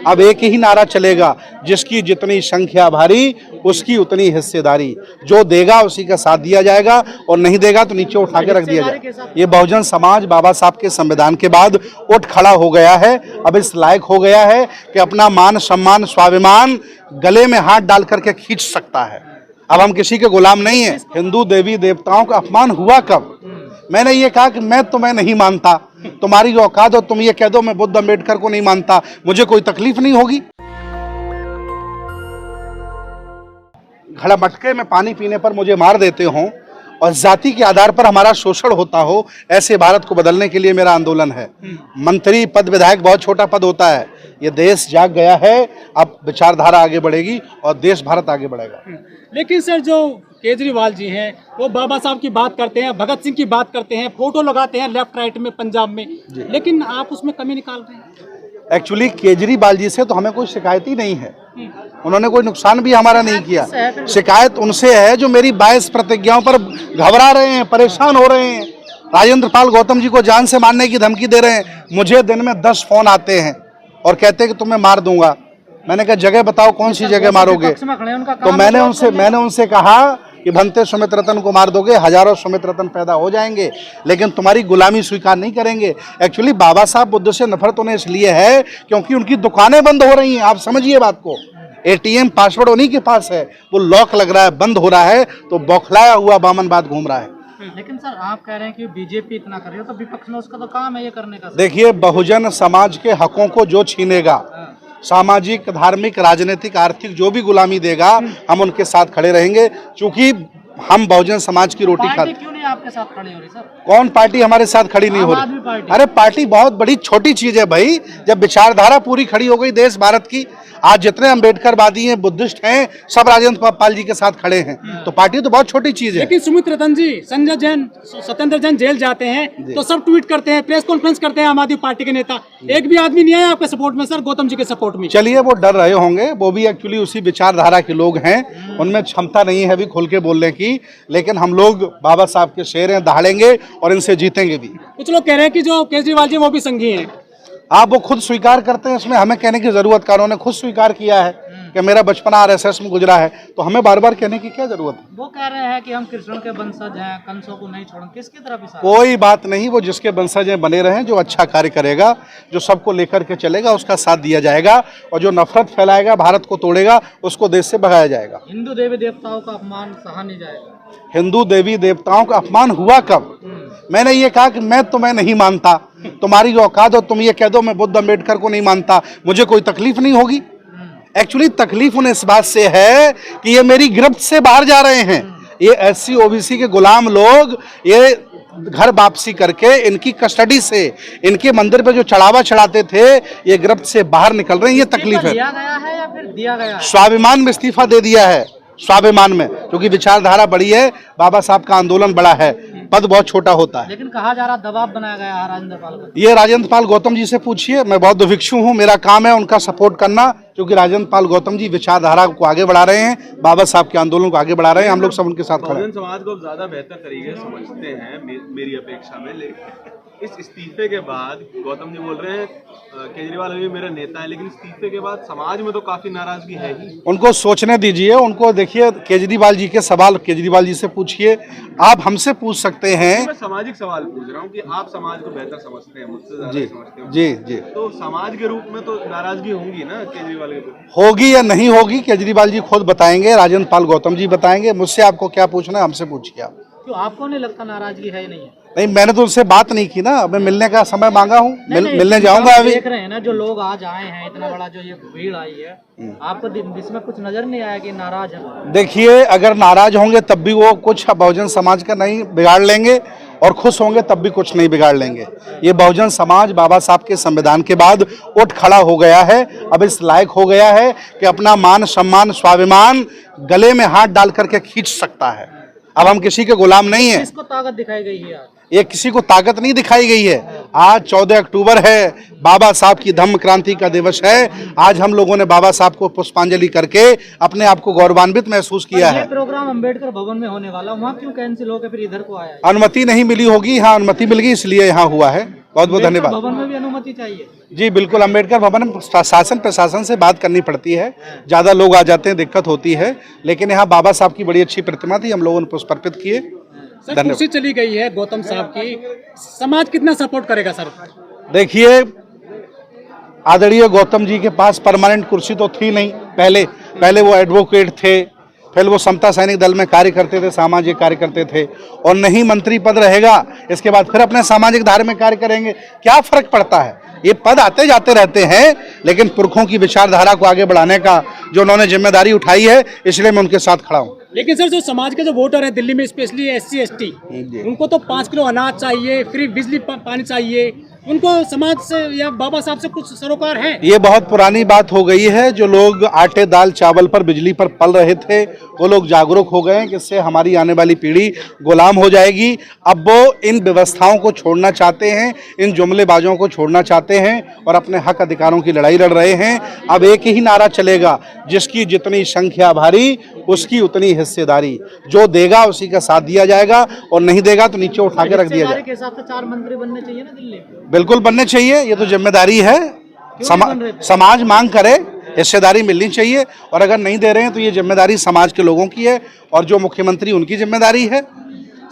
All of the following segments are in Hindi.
अब एक ही नारा चलेगा, जिसकी जितनी संख्या भारी उसकी उतनी हिस्सेदारी। जो देगा उसी का साथ दिया जाएगा और नहीं देगा तो नीचे उठा के रख दिया जाएगा। ये बहुजन समाज बाबा साहब के संविधान के बाद उठ खड़ा हो गया है। अब इस लायक हो गया है कि अपना मान सम्मान स्वाभिमान गले में हाथ डाल करके खींच सकता है। अब हम किसी के गुलाम नहीं है। हिंदू देवी देवताओं का अपमान हुआ कब? मैंने ये कहा कि मैं तुम्हें नहीं मानता, तुम्हारी जो औकात हो तुम ये कह दो मैं बुद्ध अम्बेडकर को नहीं मानता, मुझे कोई तकलीफ नहीं होगी। घड़ा मटके में पानी पीने पर मुझे मार देते हो और जाति के आधार पर हमारा शोषण होता हो, ऐसे भारत को बदलने के लिए मेरा आंदोलन है। मंत्री पद विधायक बहुत छोटा पद होता है। ये देश जाग गया है, अब विचारधारा आगे बढ़ेगी और देश भारत आगे बढ़ेगा। लेकिन सर जो केजरीवाल जी हैं वो बाबा साहब की बात करते हैं, भगत सिंह की बात करते हैं, फोटो लगाते हैं लेफ्ट राइट में पंजाब में, लेकिन आप उसमें कमी निकाल रहे हैं। एक्चुअली केजरीवाल जी से तो हमें कोई शिकायत ही नहीं है, उन्होंने कोई नुकसान भी हमारा नहीं किया। शिकायत उनसे है जो मेरी 22 प्रतिज्ञाओं पर घबरा रहे हैं, परेशान हो रहे हैं। राजेंद्र पाल गौतम जी को जान से मारने की धमकी दे रहे हैं। मुझे दिन में 10 फोन आते हैं और कहते हैं कि तुम्हें मार दूंगा। मैंने कहा जगह बताओ कौन सी जगह मारोगे? तो मैंने उनसे कहा कि भंते सुमित रतन को मार दोगे, हजारों सुमित रतन पैदा हो जाएंगे, लेकिन तुम्हारी गुलामी स्वीकार नहीं करेंगे। एक्चुअली बाबा साहब बुद्ध से नफरत उन्हें इसलिए है क्योंकि उनकी दुकानें बंद हो रही हैं। आप समझिए बात को, एटीएम पासवर्ड उन्हीं के पास है, वो लॉक लग रहा है, बंद हो रहा है, तो बौखलाया हुआ बामनवाद घूम रहा है। लेकिन सर आप कह रहे हैं कि बीजेपी इतना कर रही है तो विपक्ष में उसका तो काम है ये करने का। देखिए, बहुजन समाज के हकों को जो छीनेगा, सामाजिक धार्मिक राजनीतिक आर्थिक जो भी गुलामी देगा, हम उनके साथ खड़े रहेंगे। क्योंकि हम बहुजन समाज की रोटी खाते। क्यों नहीं आपके साथ खड़ी हो रही सर? कौन पार्टी हमारे साथ खड़ी नहीं हो रही? अरे पार्टी बहुत बड़ी छोटी चीज है भाई, जब विचारधारा पूरी खड़ी हो गई देश भारत की। आज जितने अम्बेडकरवादी हैं, बुद्धिस्ट हैं, सब राजेंद्र पाल जी के साथ खड़े हैं, तो पार्टी तो बहुत छोटी चीज है। लेकिन सुमित रतन जी, संजय जैन, सत्येंद्र जैन जेल जाते हैं तो सब ट्वीट करते हैं, प्रेस कॉन्फ्रेंस करते हैं आम आदमी पार्टी के नेता, एक भी आदमी नहीं आया आपके सपोर्ट में सर, गौतम जी के सपोर्ट में। चलिए वो डर रहे होंगे, वो भी एक्चुअली उसी विचारधारा के लोग हैं, उनमें क्षमता नहीं है अभी खोल के बोलने की। लेकिन हम लोग बाबा साहब के शेर हैं, दहाड़ेंगे और इनसे जीतेंगे भी। कुछ लोग कह रहे हैं कि जो केजरीवाल जी वो भी संघी हैं। आप वो खुद स्वीकार करते हैं, इसमें हमें कहने की जरूरत का, उन्होंने खुद स्वीकार किया है कि मेरा बचपना आरएसएस में गुजरा है, तो हमें बार बार कहने की क्या जरूरत है? वो कह रहे हैं कि हम कृष्ण के वंशज हैं, कंसों को नहीं छोड़ेंगे, किसकी तरफ इशारा? कोई बात नहीं, वो जिसके वंशज हैं बने रहें, जो अच्छा कार्य करेगा, जो सबको लेकर के चलेगा उसका साथ दिया जाएगा, और जो नफरत फैलाएगा, भारत को तोड़ेगा, उसको देश से भगाया जाएगा। हिंदू देवी देवताओं का अपमान सहा नहीं जाएगा। हिंदू देवी देवताओं का अपमान हुआ कब? मैंने ये कहा कि मैं तुम्हें नहीं मानता, तुम्हारी जो औकात हो तुम ये कह दो मैं बुद्ध अम्बेडकर को नहीं मानता, मुझे कोई तकलीफ नहीं होगी। एक्चुअली तकलीफ उन्हें इस बात से है कि ये मेरी गिरफ्त से बाहर जा रहे हैं। ये एससी ओबीसी के गुलाम लोग, ये घर वापसी करके इनकी कस्टडी से, इनके मंदिर पे जो चढ़ावा चढ़ाते थे, ये गिरफ्त से बाहर निकल रहे हैं। ये तकलीफ है। दिया गया है या फिर दिया गया है? स्वाभिमान में इस्तीफा दे दिया है, स्वाभिमान में, क्योंकि विचारधारा बड़ी है, बाबा साहब का आंदोलन बड़ा है, पद बहुत छोटा होता है। लेकिन कहा जा रहा दबाव बनाया गया है राजेंद्र पाल को। ये राजेंद्र पाल गौतम जी से पूछिए, मैं बौद्ध भिक्षु हूँ, मेरा काम है उनका सपोर्ट करना, क्योंकि राजेंद्र पाल गौतम जी विचारधारा को आगे बढ़ा रहे हैं, बाबा साहब के आंदोलन को आगे बढ़ा रहे हैं, हम लोग सब उनके साथ खड़े हैं। समाज को ज्यादा बेहतर तरीके से समझते हैं मेरी अपेक्षा में। लेकिन इस इस्तीफे के बाद गौतम जी बोल रहे हैं केजरीवाल अभी मेरा नेता है, लेकिन इस्तीफे के बाद समाज में तो काफी नाराजगी है ही। उनको सोचने दीजिए, उनको देखिए, केजरीवाल जी के सवाल केजरीवाल जी से पूछिए, आप हमसे पूछ सकते हैं। मैं सामाजिक सवाल पूछ रहा हूँ कि आप समाज को बेहतर समझते हैं, मुझसे ज्यादा समझते हैं। जी जी, तो समाज के रूप में तो नाराजगी होंगी ना केजरीवाल के? होगी या नहीं होगी, केजरीवाल जी खुद बताएंगे, राजेंद्र पाल गौतम जी बताएंगे। मुझसे आपको क्या पूछना है, हमसे पूछिए आप। क्यों आपको नहीं लगता नाराजगी है नहीं है? नहीं, मैंने तो उनसे बात नहीं की ना, मैं मिलने का समय मांगा हूँ, मिलने जाऊंगा अभी। देख रहे हैं ना जो लोग आज आए हैं, इतना बड़ा जो ये भीड़ आई है, आपको इसमें कुछ नजर नहीं आया कि नाराज है? देखिए, अगर नाराज होंगे तब भी वो कुछ बहुजन समाज का नहीं बिगाड़ लेंगे, और खुश होंगे तब भी कुछ नहीं बिगाड़ लेंगे। ये बहुजन समाज बाबा साहब के संविधान के बाद उठ खड़ा हो गया है, अब इस लायक हो गया है कि अपना मान सम्मान स्वाभिमान गले में हाथ डाल करके खींच सकता है। अब हम किसी के गुलाम नहीं है। किसको ताकत दिखाई गई है? ये किसी को ताकत नहीं दिखाई गई है। आज 14 अक्टूबर है, बाबा साहब की धम्म क्रांति का दिवस है। आज हम लोगों ने बाबा साहब को पुष्पांजलि करके अपने आप को गौरवान्वित महसूस किया है। प्रोग्राम अंबेडकर भवन में होने वाला, वहाँ क्यों कैंसिल होकर फिर इधर को आया है? अनुमति नहीं मिली होगी, हाँ अनुमति मिल गई इसलिए यहाँ हुआ है। बहुत बहुत धन्यवाद। भवन में भी अनुमति चाहिए। जी बिल्कुल, अम्बेडकर भवन में शासन प्रशासन से बात करनी पड़ती है, ज़्यादा लोग आ जाते हैं, दिक्कत होती है, लेकिन यहाँ बाबा साहब की बड़ी अच्छी प्रतिमा थी, हम लोगों ने पुष्प अर्पित किए। सर कुर्सी चली गई है गौतम साहब की, समाज कितना सपोर्ट करेगा सर? देखिए, आदरणीय गौतम जी के पास परमानेंट कुर्सी तो थी नहीं, पहले वो एडवोकेट थे, फिर वो समता सैनिक दल में कार्य करते थे, सामाजिक कार्य करते थे, और नहीं मंत्री पद रहेगा, इसके बाद फिर अपने सामाजिक धार्मिक कार्य करेंगे, क्या फर्क पड़ता है? ये पद आते जाते रहते हैं, लेकिन पुरखों की विचारधारा को आगे बढ़ाने का जो उन्होंने जिम्मेदारी उठाई है, इसलिए मैं उनके साथ खड़ा हूँ। लेकिन सर जो समाज के जो वोटर है दिल्ली में, स्पेशली SC ST, उनको तो 5 किलो अनाज चाहिए, फ्री बिजली पानी चाहिए, उनको समाज से या बाबा साहब से कुछ सरोकार है? ये बहुत पुरानी बात हो गई है। जो लोग आटे दाल चावल पर बिजली पर पल रहे थे, वो लोग जागरूक हो गए कि इससे हमारी आने वाली पीढ़ी गुलाम हो जाएगी। अब वो इन व्यवस्थाओं को छोड़ना चाहते हैं, इन जुमलेबाजों को छोड़ना चाहते हैं और अपने हक अधिकारों की लड़ाई लड़ रहे हैं। अब एक ही नारा चलेगा, जिसकी जितनी संख्या भारी उसकी उतनी हिस्सेदारी, जो देगा उसी का साथ दिया जाएगा और नहीं देगा तो नीचे उठा के रख दिया जाएगा। के हिसाब से 4 मंत्री बनने चाहिए ना दिल्ली में? बिल्कुल बनने चाहिए, ये तो जिम्मेदारी है। समाज मांग करे, हिस्सेदारी मिलनी चाहिए, और अगर नहीं दे रहे हैं तो ये जिम्मेदारी समाज के लोगों की है और जो मुख्यमंत्री उनकी जिम्मेदारी है।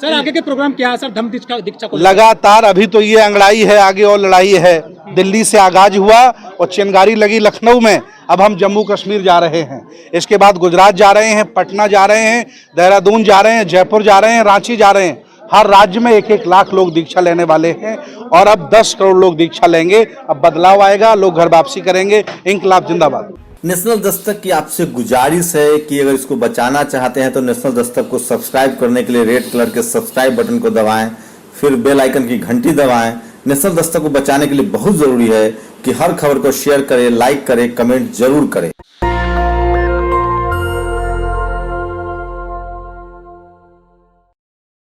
सर आगे के प्रोग्राम क्या है सर? धम्म दीक्षा को लगातार, अभी तो ये अंगड़ाई है, आगे और लड़ाई है। दिल्ली से आगाज हुआ और चिंगारी लगी लखनऊ में, अब हम जम्मू कश्मीर जा रहे हैं, इसके बाद गुजरात जा रहे हैं, पटना जा रहे हैं, देहरादून जा रहे हैं, जयपुर जा रहे हैं, रांची जा रहे हैं। हर राज्य में 1-1 लाख लोग दीक्षा लेने वाले हैं और अब 10 करोड़ लोग दीक्षा लेंगे। अब बदलाव आएगा, लोग घर वापसी करेंगे। इंकलाब जिंदाबाद। नेशनल दस्तक की आपसे गुजारिश है कि अगर इसको बचाना चाहते हैं तो नेशनल दस्तक को सब्सक्राइब करने के लिए रेड कलर के सब्सक्राइब बटन को दबाएं, फिर बेल आइकन की घंटी दबाएं। नेशनल दस्तक को बचाने के लिए बहुत जरूरी है कि हर खबर को शेयर करें, लाइक करें, कमेंट जरूर करें।